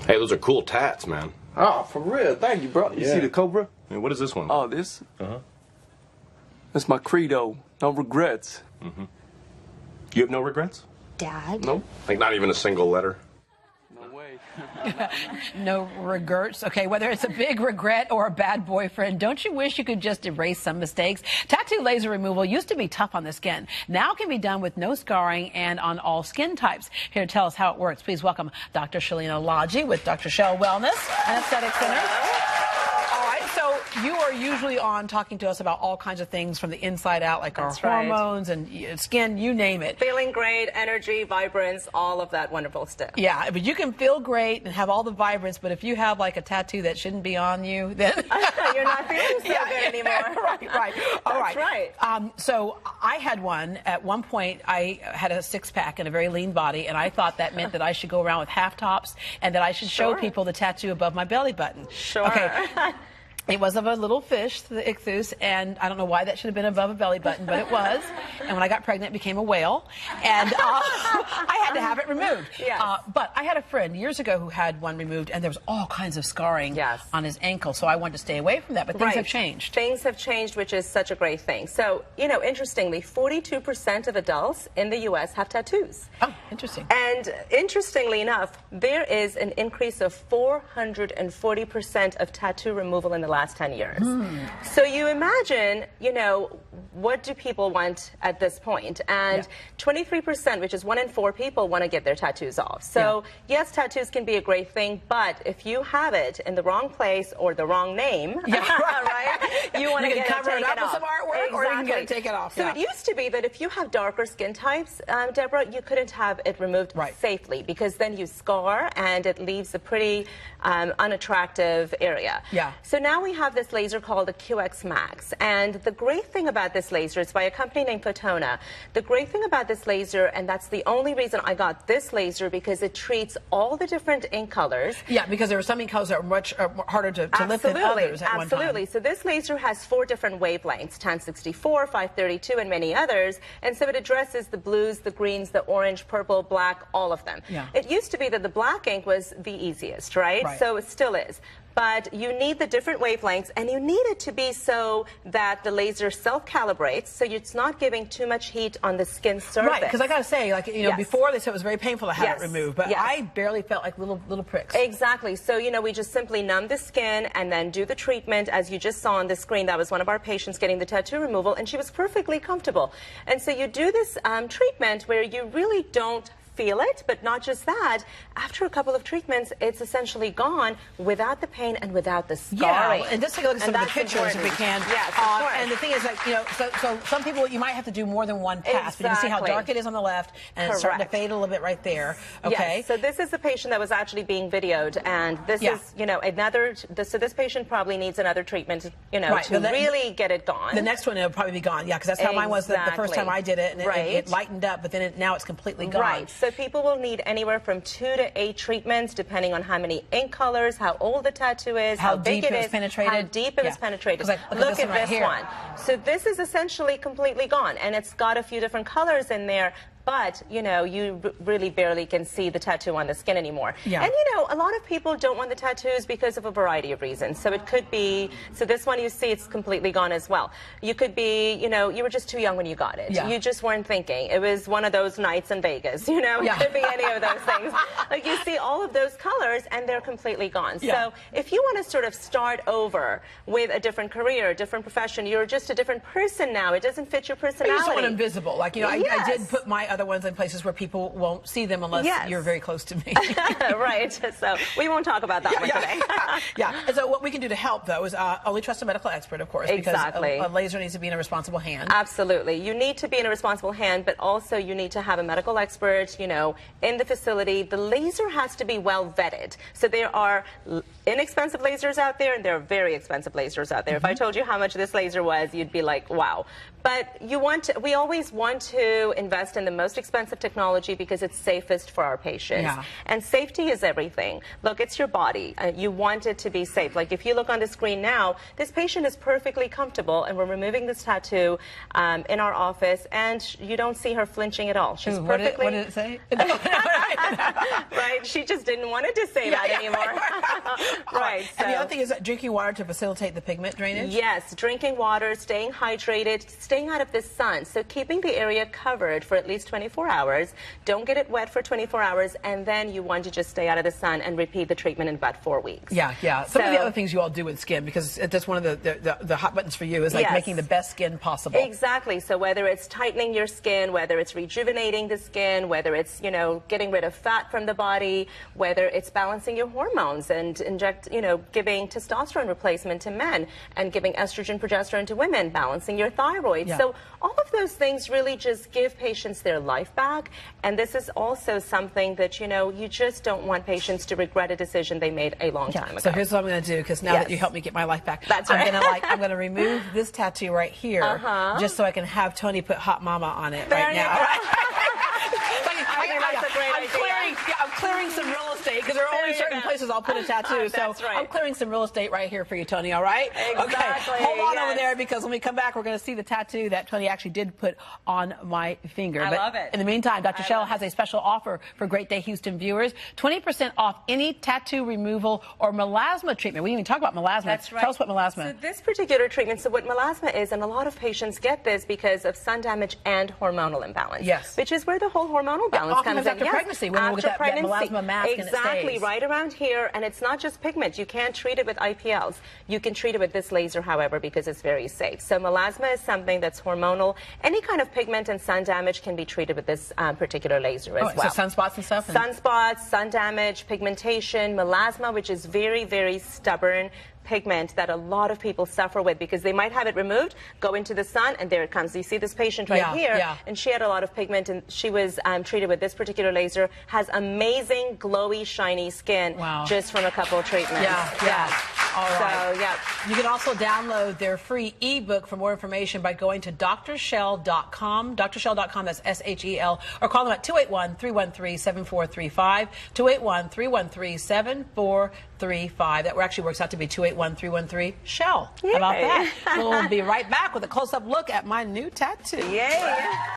Hey, those are cool tats, man. Oh, for real. Thank you, bro. You see the cobra? Hey, what is this one? Oh, this? That's my credo. No regrets. You have no regrets? Dad? Nope. Like not even a single letter? No way. No regrets. Okay, whether it's a big regret or a bad boyfriend, don't you wish you could just erase some mistakes? Tattoo laser removal used to be tough on the skin. Now can be done with no scarring and on all skin types. Here to tell us how it works, please welcome Dr. Drshelenalaljiaesthetics with Dr. Shel Wellness and Aesthetic Center. All right, so you are usually on talking to us about all kinds of things from the inside out, like That's our right. hormones and skin, you name it. Feeling great, energy, vibrance, all of that wonderful stuff. Yeah, but you can feel great and have all the vibrance, but if you have like a tattoo that shouldn't be on you, then You're not feeling so good anymore. right. All That's right. So I had one. At one point, I had a six-pack and a very lean body, and I thought that meant that I should go around with half tops and that I should show Sure. people the tattoo above my belly button. Sure. Okay. It was of a little fish, the ichthus, and I don't know why that should have been above a belly button, but it was. And when I got pregnant, it became a whale, and I had to have it removed. Yes. But I had a friend years ago who had one removed, and there was all kinds of scarring Yes. on his ankle, so I wanted to stay away from that, but things Right. have changed. Things have changed, which is such a great thing. So, you know, interestingly, 42% of adults in the U.S. have tattoos. Oh, interesting. And interestingly enough, there is an increase of 440% of tattoo removal in the last 10 years. So you imagine, you know, what do people want at this point? And 23%, which is 1 in 4 people, want to get their tattoos off. So yes, tattoos can be a great thing, but if you have it in the wrong place or the wrong name, right, you want to You get can cover it up taken with some off. artwork, or you can get it taken off. So Yeah. it used to be that if you have darker skin types, Deborah, you couldn't have it removed safely, because then you scar and it leaves a pretty unattractive area. Yeah. So now we have this laser called the QX Max, and the great thing about this laser, it's by a company named Fotona. The great thing about this laser, and that's the only reason I got this laser, because it treats all the different ink colors. Yeah, because there are some ink colors that are much harder to lift than others at one time. Absolutely. So this laser has 4 different wavelengths, 1064, 532, and many others. And so it addresses the blues, the greens, the orange, purple, black, all of them. Yeah. It used to be that the black ink was the easiest, right? Right. So it still is. But you need the different wavelengths, and you need it to be so that the laser self-calibrates, so it's not giving too much heat on the skin surface. Right, because I got to say, like, you know, Yes. before they said it was very painful to have Yes. it removed, but Yes. I barely felt like little pricks. Exactly. So, you know, we just simply numb the skin and then do the treatment. As you just saw on the screen, that was one of our patients getting the tattoo removal, and she was perfectly comfortable. And so you do this treatment where you really don't feel it, but not just that. After a couple of treatments, it's essentially gone without the pain and without the scarring. Yeah, and just take a look at some of the that's pictures if we can. Yes, of course. And the thing is, like, you know, so some people, you might have to do more than one pass, but you can see how Exactly. dark it is on the left, and it's starting to Correct. fade a little bit right there. Okay. Yes. So this is the patient that was actually being videoed, and this is, you know, so this patient probably needs another treatment, you know, Right. to Well, really get it gone. The next one, it'll probably be gone. Yeah, because that's how mine was the first time I did it, and it lightened up, but then now it's completely gone. Right. So people will need anywhere from 2 to 8 treatments, depending on how many ink colors, how old the tattoo is, how big deep it it was is, penetrated. how deep it was penetrated. Look Look at at this this one right one. So this is essentially completely gone, and it's got a few different colors in there. But, you know, you really barely can see the tattoo on the skin anymore. Yeah. And, you know, a lot of people don't want the tattoos because of a variety of reasons. So it could be, so this one you see, it's completely gone as well. You could be, you know, you were just too young when you got it. Yeah. You just weren't thinking. It was one of those nights in Vegas, you know? Yeah. It could be any of those things. Like, you see all of those colors, and they're completely gone. Yeah. So if you want to sort of start over with a different career, a different profession, you're just a different person now. It doesn't fit your But personality. you just want invisible. Like, you know, I Yes. did put my other ones in places where people won't see them unless Yes. you're very close to me. Right. So we won't talk about that one today. Yeah. And so what we can do to help, though, is only trust a medical expert, of course, Exactly. because a laser needs to be in a responsible hand. Absolutely. You need to be in a responsible hand, but also you need to have a medical expert, you know, in the facility. The laser has to be well vetted. So there are inexpensive lasers out there, and there are very expensive lasers out there. If I told you how much this laser was, you'd be like, wow. But we always want to invest in the most expensive technology because it's safest for our patients. Yeah. And safety is everything. Look, it's your body. You want it to be safe. Like if you look on the screen now, this patient is perfectly comfortable, and we're removing this tattoo in our office, and you don't see her flinching at all. She's perfectly. What did it say? Right? She just didn't want it to say that anymore. Right. And the other thing is that drinking water to facilitate the pigment drainage? Yes, drinking water, staying hydrated, staying out of the sun. So keeping the area covered for at least 24 hours. Don't get it wet for 24 hours, and then you want to just stay out of the sun and repeat the treatment in about 4 weeks. Yeah, yeah. Some of the other things you all do with skin, because that's one of the hot buttons for you, is like making the best skin possible. Exactly. So whether it's tightening your skin, whether it's rejuvenating the skin, whether it's, getting rid of fat from the body, whether it's balancing your hormones and giving testosterone replacement to men and giving estrogen, progesterone to women, balancing your thyroid. Yeah. So all of those things really just give patients their life back. And this is also something that, you just don't want patients to regret a decision they made a long time ago. So here's what I'm going to do, because now that you helped me get my life back, That's right. I'm going to remove this tattoo right here, just so I can have Tony put Hot Mama on it There right you now. go. I'm clearing some real estate, because there are only certain places I'll put a tattoo. So That's right. I'm clearing some real estate right here for you, Tony, all right? Exactly, Okay, hold on over yes. there, because when we come back, we're going to see the tattoo that Tony actually did put on my finger. I But love it. in the meantime, Dr. Shel has a special offer for Great Day Houston viewers. 20% off any tattoo removal or melasma treatment. We didn't even talk about melasma. That's right. Tell us what melasma is. So this particular treatment, so what melasma is, and a lot of patients get this because of sun damage and hormonal imbalance. Yes. Which is where the whole hormonal balance often comes after in. Yes. pregnancy, when we After get that pregnancy. melasma mask and it Exactly, stays. right around here. And it's not just pigment. You can't treat it with IPLs. You can treat it with this laser, however, because it's very safe. So melasma is something that's hormonal. Any kind of pigment and sun damage can be treated with this particular laser as well. So sunspots and stuff? Sunspots, sun damage, pigmentation, melasma, which is very, very stubborn pigment that a lot of people suffer with because they might have it removed, go into the sun, and there it comes. You see this patient right here, and she had a lot of pigment, and she was treated with this particular laser, has amazing, glowy, shiny skin just from a couple of treatments. All right. So, You can also download their free ebook for more information by going to drshel.com, drshel.com, that's S-H-E-L, or call them at 281-313-7435, 281-313-7435. That actually works out to be 281-313-SHEL. How about that? We'll be right back with a close-up look at my new tattoo. yay!